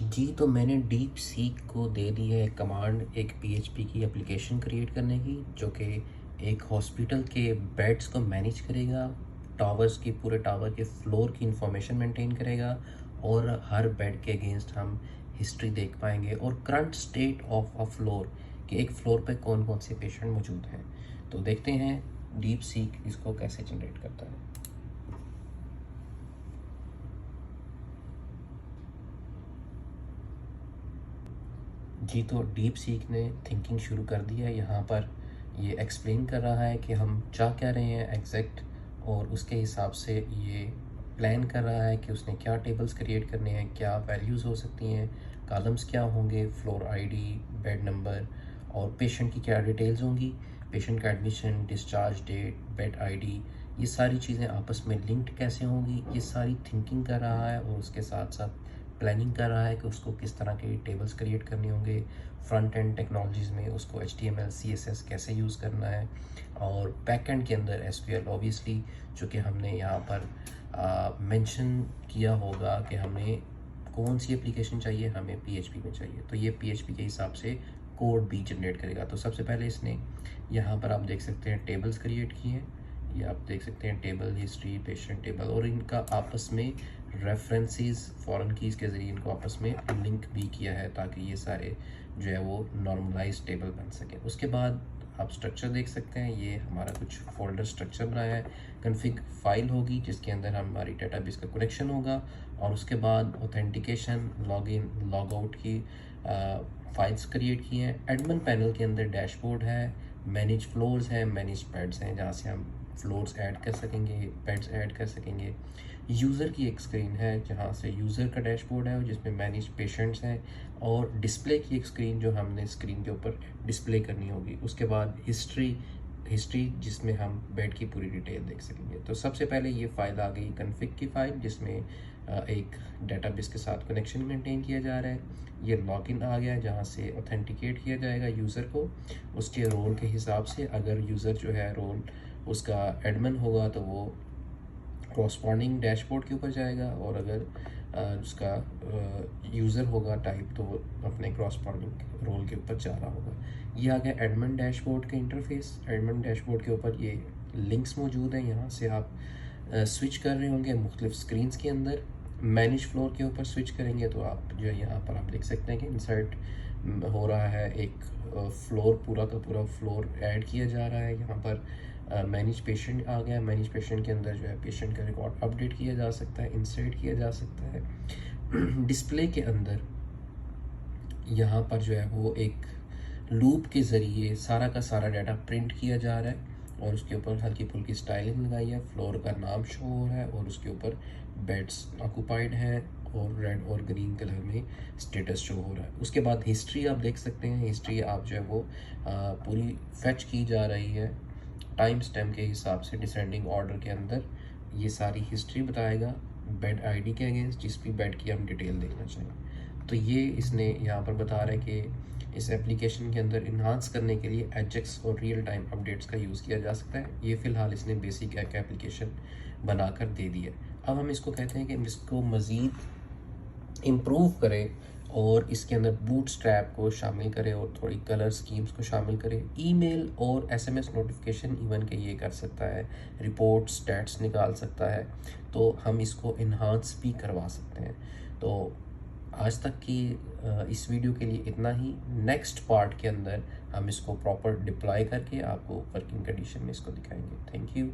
जी, तो मैंने deep seek को दे दी है कमांड एक पीएचपी की एप्लीकेशन क्रिएट करने की, जो कि एक हॉस्पिटल के बेड्स को मैनेज करेगा, टावर्स की पूरे टावर के फ्लोर की इंफॉर्मेशन मेंटेन करेगा और हर बेड के अगेंस्ट हम हिस्ट्री देख पाएंगे और current state of a floor कि एक फ्लोर पे कौन कौन से पेशेंट मौजूद हैं। तो देखते हैं डीप सीक इसको कैसे जनरेट करता है। जी, तो डीप सीक ने थिंकिंग शुरू कर दी है। यहाँ पर ये एक्सप्लेन कर रहा है कि हम चाह क्या रहे हैं एग्जैक्ट, और उसके हिसाब से ये प्लान कर रहा है कि उसने क्या टेबल्स क्रिएट करने हैं, क्या वैल्यूज़ हो सकती हैं, कॉलम्स क्या होंगे, फ्लोर आईडी, बेड नंबर और पेशेंट की क्या डिटेल्स होंगी, पेशेंट का admission, discharge date, bed ID, ये सारी चीज़ें आपस में लिंक्ड कैसे होंगी, ये सारी थिंकिंग कर रहा है। और उसके साथ साथ प्लानिंग कर रहा है कि उसको किस तरह के टेबल्स क्रिएट करने होंगे, फ्रंट एंड टेक्नोलॉजीज़ में उसको HTML CSS कैसे यूज़ करना है, और बैक एंड के अंदर SQL ऑब्वियसली, जो कि हमने यहाँ पर मेंशन किया होगा कि हमें कौन सी एप्लीकेशन चाहिए, हमें PHP में चाहिए, तो ये PHP के हिसाब से कोड भी जनरेट करेगा। तो सबसे पहले इसने यहाँ पर आप देख सकते हैं टेबल्स क्रिएट किए हैं। ये आप देख सकते हैं टेबल हिस्ट्री, पेशेंट टेबल, और इनका आपस में रेफरेंसेस फॉरेन कीज़ के ज़रिए इनको आपस में लिंक भी किया है ताकि ये सारे जो है वो नॉर्मलाइज टेबल बन सके। उसके बाद आप स्ट्रक्चर देख सकते हैं, ये हमारा कुछ फोल्डर स्ट्रक्चर बनाया है। कन्फिग फाइल होगी जिसके अंदर हमारी डेटाबेस का कनेक्शन होगा, और उसके बाद ऑथेंटिकेशन, लॉगिन, लॉग आउट की फाइल्स क्रिएट की हैं। एडमिन पैनल के अंदर डैशबोर्ड है, मैनेज फ्लोर्स है, मैनेज बेड्स हैं जहाँ से हम फ्लोर्स ऐड कर सकेंगे, बेड्स ऐड कर सकेंगे। यूज़र की एक स्क्रीन है जहाँ से यूज़र का डैशबोर्ड है जिसमें मैनेज पेशेंट्स हैं, और डिस्प्ले की एक स्क्रीन जो हमने स्क्रीन के ऊपर डिस्प्ले करनी होगी। उसके बाद हिस्ट्री जिसमें हम बेड की पूरी डिटेल देख सकेंगे। तो सबसे पहले ये फ़ाइल आ गई कन्फिग की फ़ाइल, जिसमें एक डेटाबेस के साथ कनेक्शन मेंटेन किया जा रहा है। ये लॉगिन आ गया जहाँ से ऑथेंटिकेट किया जाएगा यूज़र को उसके रोल के हिसाब से। अगर यूज़र जो है रोल उसका एडमिन होगा तो वो कॉरस्पॉन्डिंग डैशबोर्ड के ऊपर जाएगा, और अगर उसका यूज़र होगा टाइप तो वो अपने कॉरस्पॉन्डिंग रोल के ऊपर जा रहा होगा। ये आ गया एडमिन डैशबोर्ड का इंटरफेस। एडमिन डैशबोर्ड के ऊपर ये लिंक्स मौजूद हैं, यहाँ से आप स्विच कर रहे होंगे मुख्तलिफ स्क्रीन्स के अंदर। मैनेज फ्लोर के ऊपर स्विच करेंगे तो आप जो है यहाँ पर आप देख सकते हैं कि इंसर्ट हो रहा है एक फ्लोर, पूरा का पूरा फ्लोर ऐड किया जा रहा है। यहाँ पर मैनेज पेशेंट आ गया। मैनेज पेशेंट के अंदर जो है पेशेंट का रिकॉर्ड अपडेट किया जा सकता है, इंसर्ट किया जा सकता है। डिस्प्ले के अंदर यहाँ पर जो है वो एक लूप के ज़रिए सारा का सारा डाटा प्रिंट किया जा रहा है, और उसके ऊपर हल्की फुल्की स्टाइलिंग लगाई है। फ्लोर का नाम शो हो रहा है और उसके ऊपर बेड्स ऑक्यूपाइड हैं, और रेड और ग्रीन कलर में स्टेटस शो हो रहा है। उसके बाद हिस्ट्री आप देख सकते हैं। हिस्ट्री आप जो है वो पूरी फेच की जा रही है टाइम स्टैम्प के हिसाब से डिसेंडिंग ऑर्डर के अंदर। ये सारी हिस्ट्री बताएगा बेड आईडी के अगेंस्ट जिस भी बेड की हम डिटेल देखना चाहें। तो ये इसने यहाँ पर बता रहा है कि इस एप्लीकेशन के अंदर इन्हांस करने के लिए एजेक्स और रियल टाइम अपडेट्स का यूज़ किया जा सकता है। ये फ़िलहाल इसने बेसिक एक एप्लीकेशन बनाकर दे दी है। अब हम इसको कहते हैं कि हम इसको मज़ीद इम्प्रूव करें और इसके अंदर बूटस्ट्रैप को शामिल करें और थोड़ी कलर स्कीम्स को शामिल करें। ईमेल और SMS नोटिफिकेशन इवन के ये कर सकता है, रिपोर्ट स्टैट्स निकाल सकता है, तो हम इसको इन्हांस भी करवा सकते हैं। तो आज तक की इस वीडियो के लिए इतना ही। नेक्स्ट पार्ट के अंदर हम इसको प्रॉपर डिप्लॉय करके आपको वर्किंग कंडीशन में इसको दिखाएंगे। Thank you.